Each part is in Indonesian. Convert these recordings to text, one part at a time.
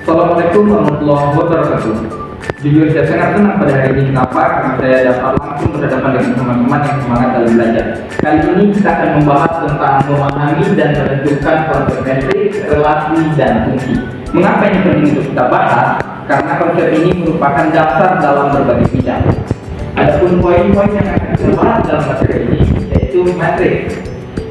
Assalamualaikum warahmatullahi wabarakatuh. Jujur saya sangat senang pada hari ini. Kenapa? Karena saya dapat langsung berhadapan dengan teman-teman yang semangat dalam belajar. Kali ini kita akan membahas tentang memahami dan menentukan konsep metrik, relasi, dan fungsi. Mengapa ini penting untuk kita bahas? Karena konsep ini merupakan dasar dalam berbagai bidang. Adapun poin-poin yang akan kita bahas dalam materi ini yaitu metrik.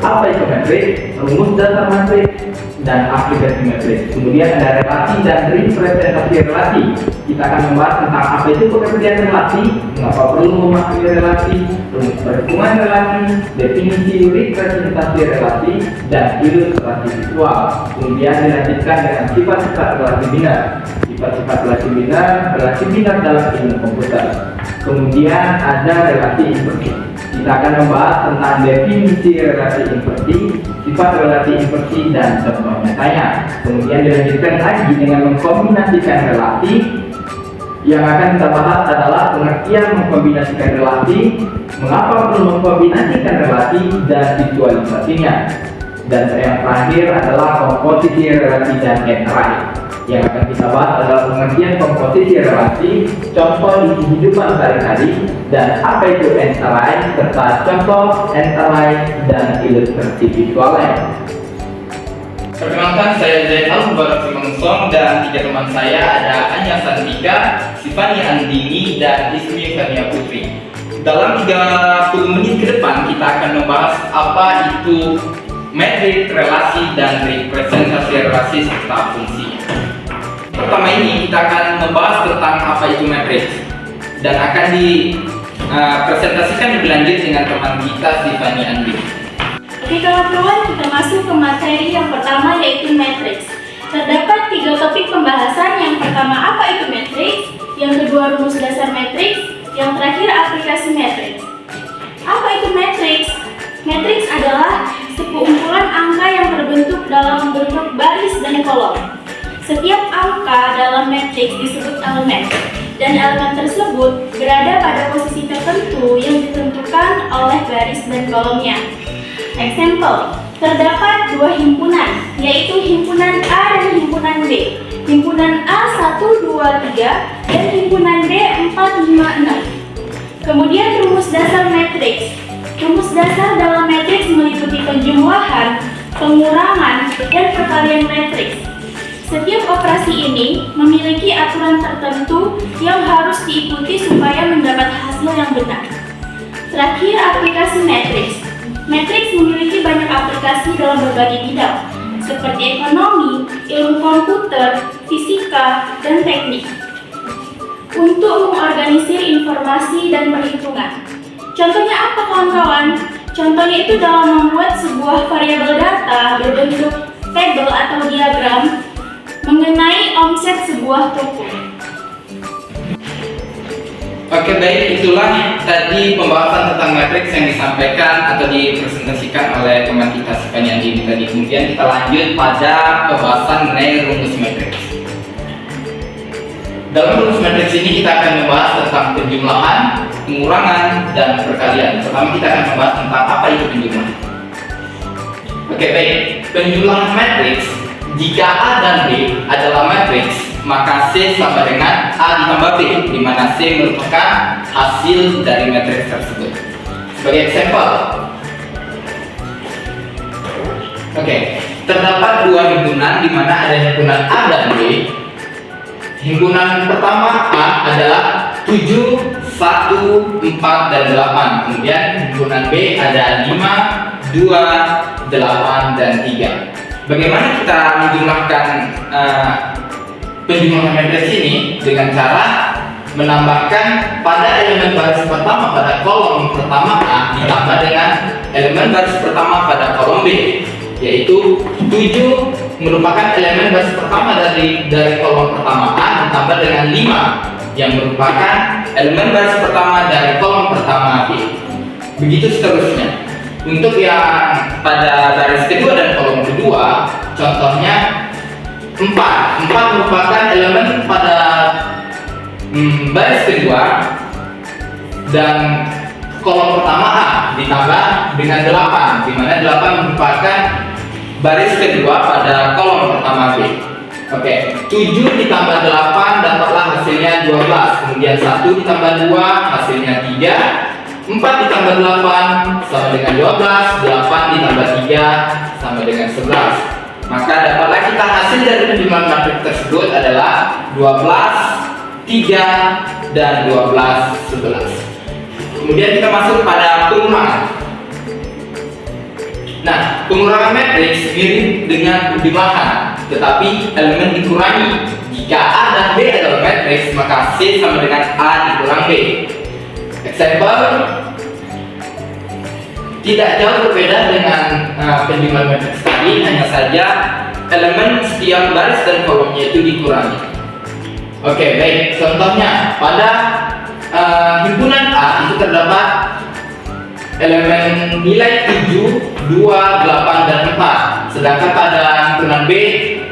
Apa itu metrik? Rumus dasar metrik dan aplikasi metrik. Kemudian ada relasi dan representasi relasi. Kita akan membahas tentang apa itu pengertian relasi, mengapa perlu memahami relasi, rumus perhitungan relasi, definisi representasi relasi, dan ilustrasi visual. Kemudian dilanjutkan dengan sifat-sifat relasi biner. Sifat-sifat relasi biner dalam ilmu komputer. Kemudian ada relasi inversi. Kita akan membahas tentang definisi relasi inversi, sifat relasi inversi, dan contoh nyatanya. Kemudian dilanjutkan lagi dengan mengkombinasikan relasi. Yang akan kita bahas adalah pengertian mengkombinasikan relasi, mengapa perlu mengkombinasikan relasi, dan visualisasinya. Dan yang terakhir adalah komposisi relasi dan enterai. Yang akan kita bahas adalah pengertian komposisi relasi, contoh di kehidupan sehari-hari, dan apa itu enterai, serta contoh enterai dan ilustrasi visualnya. Perkenalkan, saya Zainal Mubarak Simangsong dan tiga teman saya ada Anya Santika, Sifani Andini, dan Ismi Fania Putri. Dalam 30 menit ke depan kita akan membahas apa itu metrik, relasi, dan representasi relasi serta fungsinya. Pertama ini kita akan membahas tentang apa itu metrik dan akan dipresentasikan lebih lanjut dengan teman kita Sifani Andini. Oke kawan-kawan, kita masuk ke materi yang pertama yaitu matriks. Terdapat 3 topik pembahasan. Yang pertama apa itu matriks, yang kedua rumus dasar matriks, yang terakhir aplikasi matriks. Apa itu matriks? Matriks adalah sekumpulan angka yang terbentuk dalam bentuk baris dan kolom. Setiap angka dalam matriks disebut elemen, dan elemen tersebut berada pada posisi tertentu yang ditentukan oleh baris dan kolomnya. Example, terdapat 2 himpunan, yaitu himpunan A dan himpunan B. Himpunan A 1, 2, 3 dan himpunan B 4, 5, 6. Kemudian rumus dasar matriks. Rumus dasar dalam matriks meliputi penjumlahan, pengurangan, dan perkalian matriks. Setiap operasi ini memiliki aturan tertentu yang harus diikuti supaya mendapat hasil yang benar. Terakhir, aplikasi matriks. Matriks memiliki banyak aplikasi dalam berbagai bidang, seperti ekonomi, ilmu komputer, fisika, dan teknik, untuk mengorganisir informasi dan perhitungan. Contohnya apa kawan-kawan? Contohnya itu dalam membuat sebuah variabel data berbentuk tabel atau diagram mengenai omset sebuah toko. Oke, baik, itulah tadi pembahasan tentang matriks yang disampaikan atau dipresentasikan oleh teman kita Sifani Andini tadi. Kemudian kita lanjut pada pembahasan mengenai rumus matriks. Dalam rumus matriks ini kita akan membahas tentang penjumlahan, pengurangan, dan perkalian. Pertama kita akan membahas tentang apa itu penjumlahan. Oke, baik, penjumlahan matriks. Jika A dan B adalah matriks, maka C sama dengan A ditambah B, di mana C merupakan hasil dari matriks tersebut. Sebagai example, terdapat 2 himpunan di mana ada himpunan A dan B. Himpunan pertama A adalah 7, 1, 4, dan 8. Kemudian himpunan B ada 5, 2, 8, dan 3. Bagaimana kita menjumlahkan penjumlahan matriks ini? Dengan cara menambahkan pada elemen baris pertama pada kolom pertama A ditambah dengan elemen baris pertama pada kolom B, yaitu 7 merupakan elemen baris pertama dari kolom pertama A ditambah dengan 5 yang merupakan elemen baris pertama dari kolom pertama B. Begitu seterusnya. Untuk yang pada baris kedua dan kolom kedua, contohnya 4 merupakan elemen pada baris kedua dan kolom pertama A ditambah dengan 8, di mana 8 merupakan baris kedua pada kolom pertama B. Oke, 7 ditambah 8 dapatlah hasilnya 12. Kemudian 1 ditambah 2 hasilnya 3. 4 ditambah 8 sama dengan 12. 8 ditambah 3 sama dengan 11. Maka dapatlah kita hasil dari penjumlahan matriks tersebut adalah 12, 3, dan 12, 11. Kemudian kita masuk pada pengurangan. Nah, pengurangan matriks mirip dengan penjumlahan, tetapi elemen dikurangi. Jika A dan B adalah matriks, maka C sama dengan A dikurang B. Example, tidak jauh berbeda dengan penjumlahan matriks tadi, hanya saja elemen setiap baris dan kolomnya itu dikurangi. Oke, baik. Contohnya, pada himpunan A itu terdapat elemen nilai 7, 2, 8, dan 4. Sedangkan pada himpunan B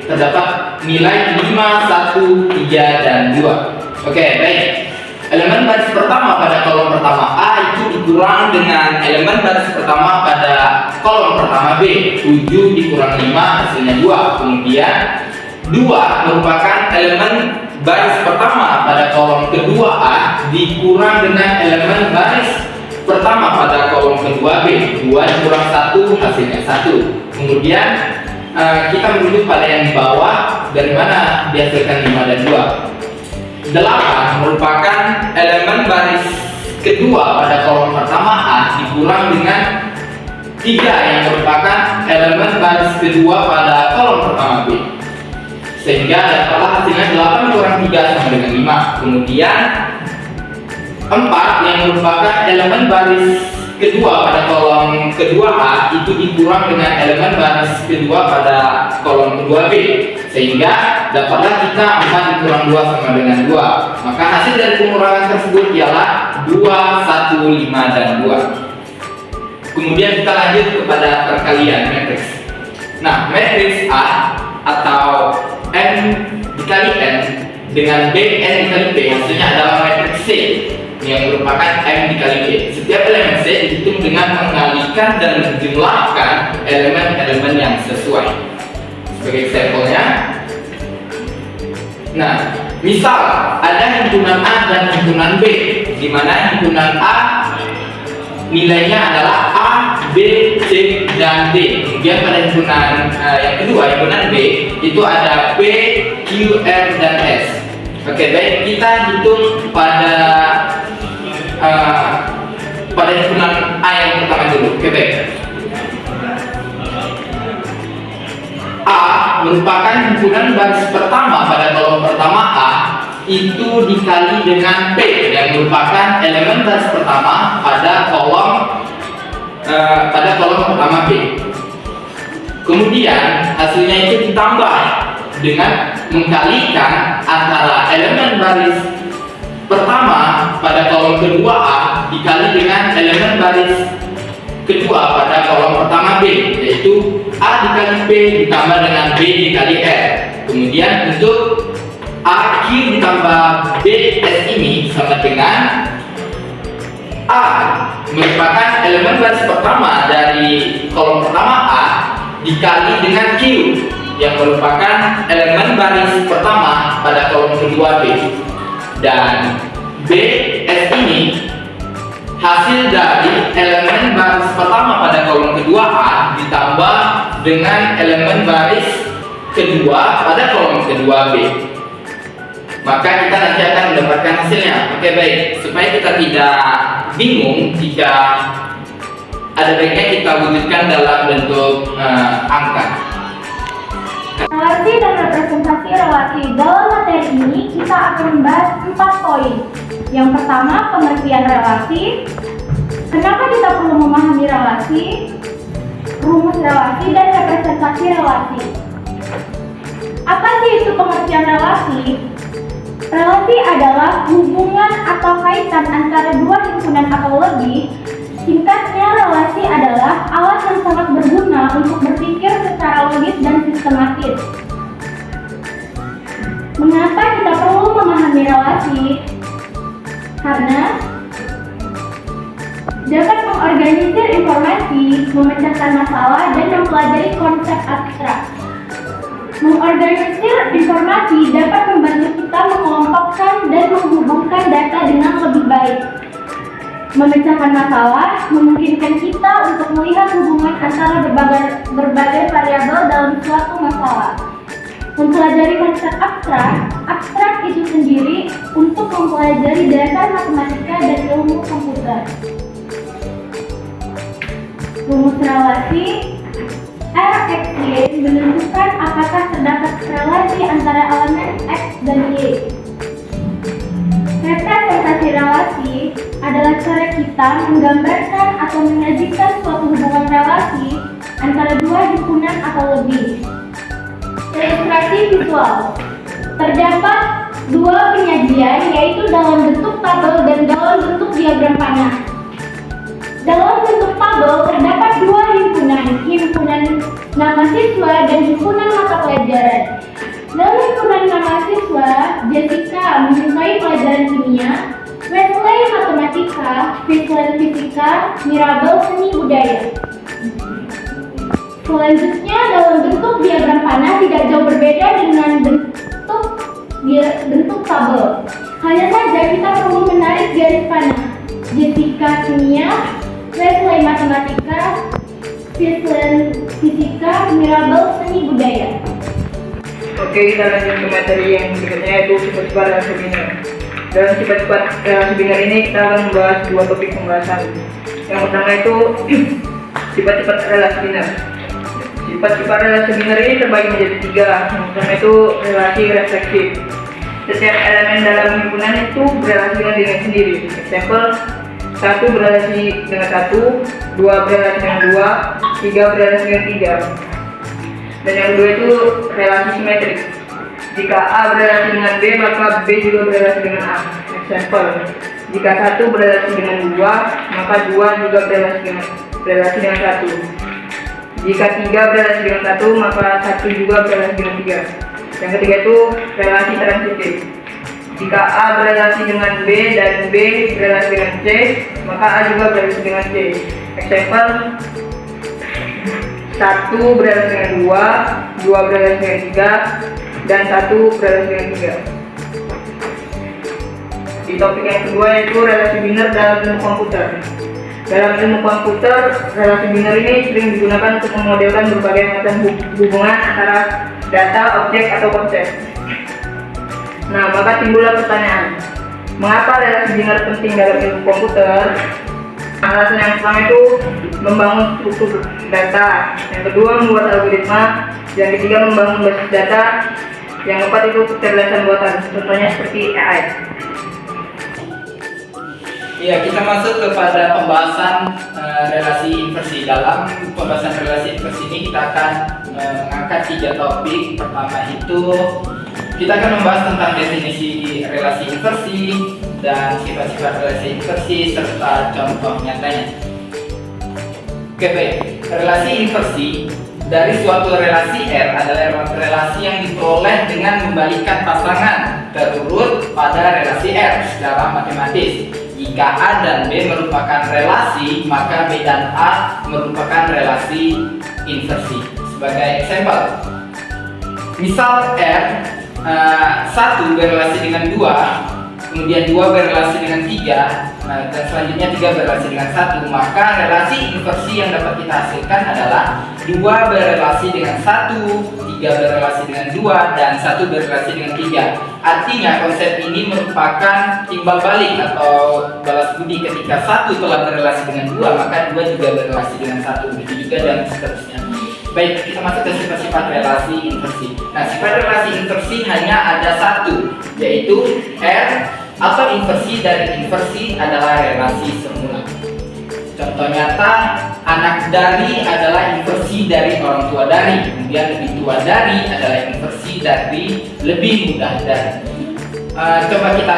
terdapat nilai 5, 1, 3, dan 2. Oke, baik. Elemen baris pertama pada kolom pertama A itu dikurang dengan elemen baris pertama pada kolom pertama B. 7 dikurang 5 hasilnya 2. Kemudian 2 merupakan elemen baris pertama pada kolom kedua A dikurang dengan elemen baris pertama pada kolom kedua B. 2 dikurang 1 hasilnya 1. Kemudian kita menuju pada yang di bawah, dari mana dihasilkan 5 dan 2. 8 merupakan elemen baris kedua pada kolom pertama A dikurang dengan 3 yang merupakan elemen baris kedua pada kolom pertama B. Sehingga dapatlah hasilnya 8 kurang 3 sama dengan 5. Kemudian 4 yang merupakan elemen baris kedua pada kolom kedua A itu dikurang dengan elemen baris kedua pada kolom kedua B. Sehingga dapatlah kita 4 dikurang 2 sama dengan 2. Maka hasil dari pengurangan tersebut ialah 2, 1, 5, dan 2. Kemudian kita lanjut kepada perkalian matriks. Nah, matriks A atau M dikali N dengan B N dikali B hasilnya adalah matriks C yang merupakan M dikali B. Setiap elemen C dihitung dengan mengalikan dan menjumlahkan elemen-elemen yang sesuai. Sebagai sampelnya, nah, misal ada himpunan A dan himpunan B, di mana himpunan A nilainya adalah A, B, C, dan D. Kemudian pada himpunan yang kedua, himpunan B, itu ada B, Q, R, dan S. Oke, baik, kita hitung pada himpunan A yang pertama dulu. Oke, baik. A merupakan himpunan baris pertama pada kolom pertama A itu dikali dengan P yang merupakan elemen baris pertama pada kolom pertama B. Kemudian hasilnya itu ditambah dengan mengkalikan antara elemen baris pertama pada kolom kedua A dikali dengan elemen baris kedua pada kolom pertama B, yaitu A dikali B ditambah dengan B dikali R. Kemudian untuk AQ ditambah BS ini sama dengan A merupakan elemen baris pertama dari kolom pertama A dikali dengan Q yang merupakan elemen baris pertama pada kolom kedua B. Dan BS ini hasil dari elemen baris pertama pada kolom kedua A ditambah dengan elemen baris kedua pada kolom kedua B. Maka kita nanti akan mendapatkan hasilnya. Oke, baik. Supaya kita tidak bingung jika ada baiknya kita wujudkan dalam bentuk angka. Relasi dan representasi relasi dalam materi ini kita akan membahas 4 poin. Yang pertama, pengertian relasi. Kenapa kita perlu memahami relasi, rumus relasi, dan representasi relasi? Apa sih itu pengertian relasi? Relasi adalah hubungan atau kaitan antara dua himpunan atau lebih. Singkatnya, relasi adalah alat yang sangat berguna untuk berpikir secara logis dan sistematis. Mengapa kita perlu memahami relasi? Karena dapat mengorganisir informasi, memecahkan masalah, dan mempelajari konsep abstrak. Mengorganisir informasi dapat membantu kita mengelompokkan dan menghubungkan data dengan lebih baik. Memecahkan masalah memungkinkan kita untuk melihat hubungan antara berbagai variabel dalam suatu masalah. Mempelajari konsep abstrak itu sendiri untuk mempelajari dasar matematika dan ilmu komputer. Rumus relasi R, X, Y menentukan apakah terdapat relasi antara elemen X dan Y. Representasi relasi adalah cara kita menggambarkan atau menyajikan suatu hubungan relasi antara dua himpunan atau lebih. Ilustrasi visual. Terdapat dua penyajian, yaitu dalam bentuk tabel dan dalam bentuk diagram panah. Dalam bentuk tabel terdapat dua himpunan nama siswa dan himpunan mata pelajaran. Dalam himpunan nama siswa, Jessica menyukai pelajaran kimia, Wesley matematika, Fislen fisika, Mirabel seni budaya. Selanjutnya, dalam bentuk diagram panah tidak jauh berbeda dengan bentuk tabel. Hanya saja kita perlu menarik garis panah. Jessica kimia, Wesley matematika, Fislen fisika, Mirabel seni budaya. Oke, kita lanjut ke materi yang berikutnya, yaitu sifat-sifat relasi biner. Dalam sifat-sifat relasi biner ini kita akan membahas dua topik pembahasan. Yang pertama itu sifat-sifat relasi biner. Sifat-sifat relasi biner ini terbagi menjadi tiga. Yang pertama itu relasi refleksif. Setiap elemen dalam himpunan itu berelasi dengan dirinya sendiri. Example, 1 berelasi dengan 1, 2 berelasi dengan 2, 3 berelasi dengan 3. Dan yang kedua itu relasi simetrik. Jika A berelasi dengan B, maka B juga berelasi dengan A. Example, jika 1 berelasi dengan 2, maka 2 juga berelasi dengan 1. Jika 3 berelasi dengan 1, maka 1 juga berelasi dengan 3. Yang ketiga itu relasi transitif. Jika A berelasi dengan B dan B berelasi dengan C, maka A juga berelasi dengan C. Example, 1 berelasi dengan 2, 2 berelasi dengan 3, dan 1 berelasi dengan 3. Di topik yang kedua yaitu relasi biner dalam ilmu komputer. Dalam ilmu komputer, relasi biner ini sering digunakan untuk memodelkan berbagai macam hubungan antara data, objek, atau konsep. Nah, maka timbullah pertanyaan, mengapa relasi biner penting dalam ilmu komputer? Alasan yang pertama itu membangun struktur data, yang kedua membuat algoritma, yang ketiga membangun basis data, yang keempat itu kecerdasan buatan, contohnya seperti AI. Ya, kita masuk kepada pembahasan relasi inversi. Dalam pembahasan relasi inversi ini kita akan mengangkat 3 topik. Pertama itu kita akan membahas tentang definisi relasi inversi dan sifat-sifat relasi inversi serta contoh nyatanya. Oke, baik. Relasi inversi dari suatu relasi R adalah relasi yang diperoleh dengan membalikan pasangan terurut pada relasi R secara matematis. Jika A dan B merupakan relasi, maka B dan A merupakan relasi inversi. Sebagai example, misal R 1 berrelasi dengan 2, kemudian 2 berrelasi dengan 3, dan selanjutnya 3 berrelasi dengan 1, maka relasi inversi yang dapat kita hasilkan adalah 2 berrelasi dengan 1, 3 berrelasi dengan 2, dan 1 berrelasi dengan 3. Artinya konsep ini merupakan timbal balik atau balas budi. Ketika 1 telah berrelasi dengan 2, maka 2 juga berrelasi dengan 1, begitu juga dan seterusnya. Baik, kita masuk ke sifat-sifat relasi inversi. Nah, sifat relasi inversi hanya ada satu, yaitu R atau inversi dari inversi adalah relasi semula. Contoh nyata, anak dari analah inversi dari orang tua dari, kemudian lebih tua dari adalah inversi dari lebih mudah dari. Coba kita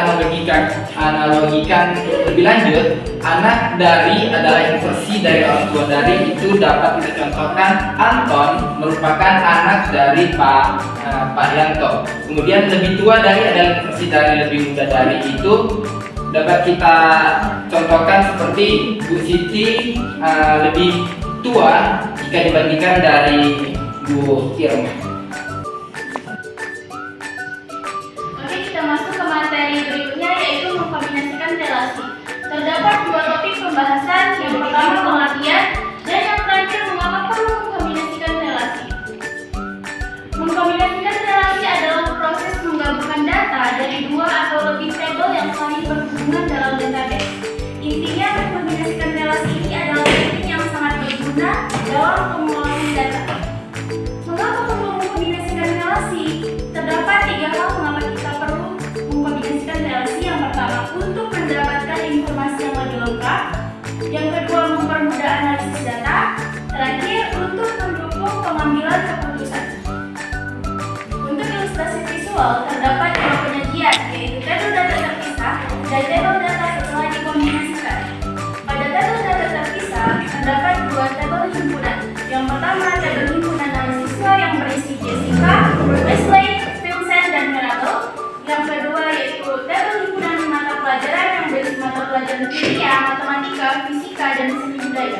analogikan lebih lanjut. Anak dari adalah inversi dari orang tua dari, itu dapat kita contohkan Anton merupakan anak dari Pak Yanto. Kemudian lebih tua dari adalah inversi dari lebih muda dari, itu dapat kita contohkan seperti Bu Siti lebih tua jika dibandingkan dari Bu Irma. Mengkombinasikan relasi adalah proses menggabungkan data dari dua atau lebih tabel yang saling berhubungan dalam database. Intinya, mengkombinasikan relasi ini adalah teknik yang sangat berguna dalam pengolahan data. Mengapa perlu mengkombinasikan relasi? Terdapat 3 hal mengapa kita perlu mengkombinasikan relasi. Yang pertama, untuk mendapatkan informasi yang lebih lengkap. Yang kedua, mempermudah analisis data. Terakhir, untuk mendukung pengambilan keputusan. Untuk ilustrasi visual, terdapat 2 penyajian, yaitu tabel data terpisah dan tabel data setelah dikombinasikan. Pada tabel data terpisah, terdapat 2 tabel himpunan. Yang pertama, tabel himpunan mahasiswa yang berisi Jessica, Wesley, Vincent, dan Mirabel. Yang kedua yaitu tabel himpunan mata pelajaran yang berisi mata pelajaran kimia, matematika, fisika, dan seni budaya.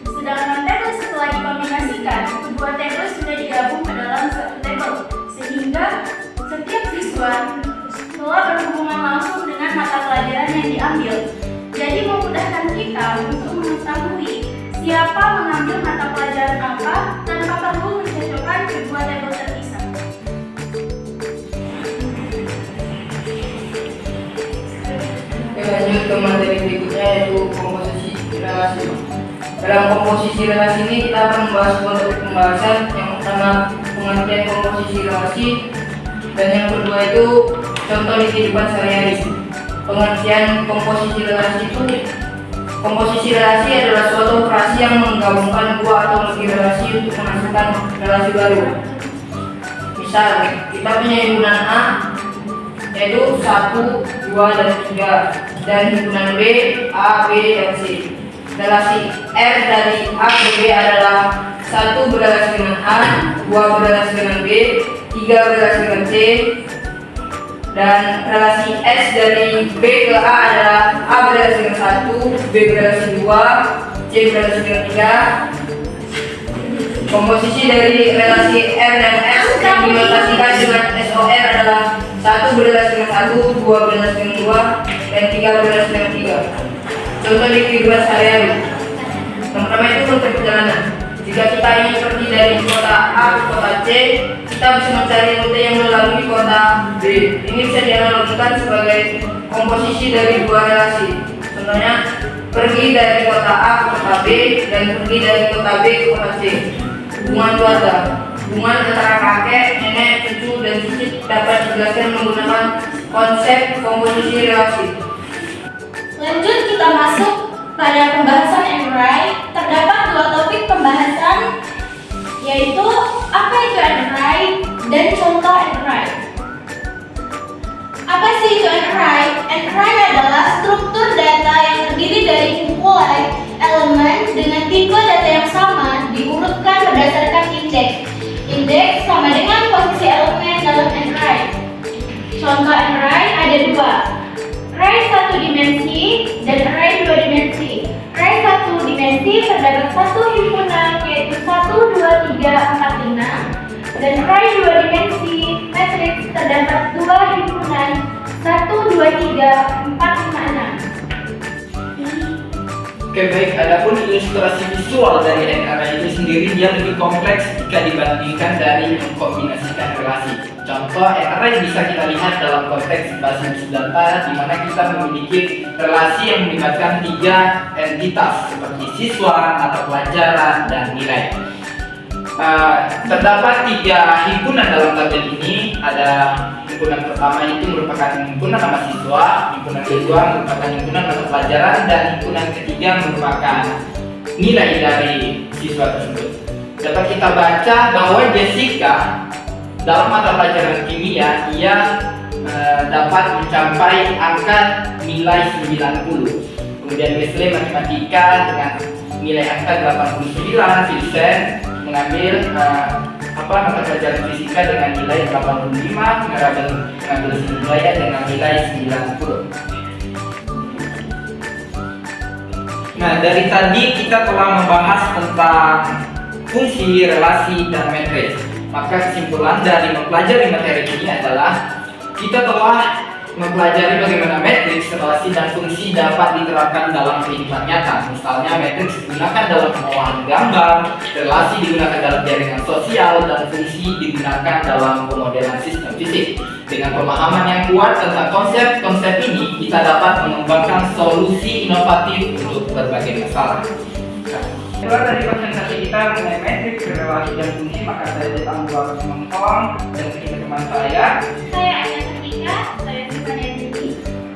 Sedangkan tabel setelah dikombinasikan, kedua tabel sudah digabung ke dalam satu tabel, sehingga setiap siswa telah berhubungan langsung dengan mata pelajaran yang diambil. Jadi memudahkan kita untuk mengetahui siapa mengambil mata pelajaran apa tanpa perlu mencocokkan kedua tabel terpisah. Lanjut ke materi berikutnya, yaitu komposisi relasi. Dalam komposisi relasi ini kita akan membahas topik pembahasan. Yang pertama, pengertian komposisi relasi, dan yang kedua itu contoh di kehidupan sehari-hari. Pengertian komposisi relasi itu, komposisi relasi adalah suatu operasi yang menggabungkan dua atau lebih relasi untuk menghasilkan relasi baru. Misal, kita punya himpunan A, yaitu 1, 2, dan 3, dan himpunan B, A, B, dan C. Relasi R dari A ke B adalah 1 berrelasi dengan A, 2 berrelasi dengan B, 3 berrelasi dengan C, dan relasi S dari B ke A adalah A berrelasi dengan 1, B berrelasi 2, C berrelasi dengan 3. Komposisi dari relasi R dan S yang dinotasikan dengan SOR adalah 1 berrelasi dengan 1, 2 berrelasi dengan 2, dan 3 berrelasi dengan 3. Contoh di kehidupan sehari-hari. Yang pertama itu rute perjalanan. Jika kita ingin pergi dari kota A ke kota C, kita bisa mencari rute yang melalui kota B. Ini bisa dianalogikan sebagai komposisi dari dua relasi. Contohnya, pergi dari kota A ke kota B dan pergi dari kota B ke kota C. Hubungan keluarga. Hubungan antara kakek, nenek, cucu, dan cicit dapat dijelaskan menggunakan konsep komposisi relasi. Lanjut kita masuk pada pembahasan NRI. Terdapat 2 topik pembahasan, yaitu apa itu NRI dan contoh NRI. Apa sih itu NRI? NRI adalah struktur data yang terdiri dari kumpulan elemen dengan tipe data yang sama diurutkan berdasarkan indeks. Indeks sama dengan posisi elemen dalam NRI. Contoh NRI ada 2. Array 1 dimensi dan array 2 dimensi. Array 1 dimensi terdapat 1 himpunan yaitu 1, 2, 3, 4, 5. Dan array 2 dimensi matriks terdapat 2 himpunan 1, 2, 3, 4, 5, 6. Oke baik, adapun ilustrasi visual dari NRI itu sendiri dia lebih kompleks jika dibandingkan dari mengkombinasikan relasi. Contoh NRI bisa kita lihat dalam konteks basis data di mana kita memiliki relasi yang melibatkan 3 entitas seperti siswa, mata pelajaran, dan nilai. Terdapat 3 himpunan dalam tabel ini. Ada himpunan pertama itu merupakan himpunan nama siswa, himpunan kedua merupakan himpunan mata pelajaran, dan himpunan ketiga merupakan nilai dari siswa tersebut. Dapat kita baca bahwa Jessica dalam mata pelajaran kimia ia dapat mencapai angka nilai 90. Kemudian Wesley matematika dengan nilai angka 89, Vincent mengambil mata pelajaran fisika dengan nilai 85, Mirabel mengambil seni budaya dengan nilai 90. Nah, dari tadi kita telah membahas tentang fungsi, relasi, dan matriks. Maka kesimpulan dari mempelajari materi ini adalah kita telah mempelajari bagaimana matriks, relasi, dan fungsi dapat diterapkan dalam kehidupan nyata. Misalnya, matriks digunakan dalam pengolahan gambar, relasi digunakan dalam jaringan sosial, dan fungsi digunakan dalam pemodelan sistem fisik. Dengan pemahaman yang kuat tentang konsep-konsep ini, kita dapat mengembangkan solusi inovatif untuk berbagai masalah. Setelah dari presentasi kita mengenai matriks, relasi, dan fungsi, maka saya datang beberapa teman-teman dan ketiga teman saya. Saya Aya Sartika, saya Sifania Dini.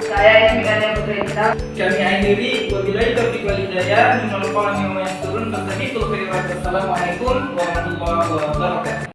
Saya Ismina Putri Indah. Kami akhiri, wabillahi taufiq wal hidayah, minal turun, wassalamualaikum warahmatullahi wabarakatuh.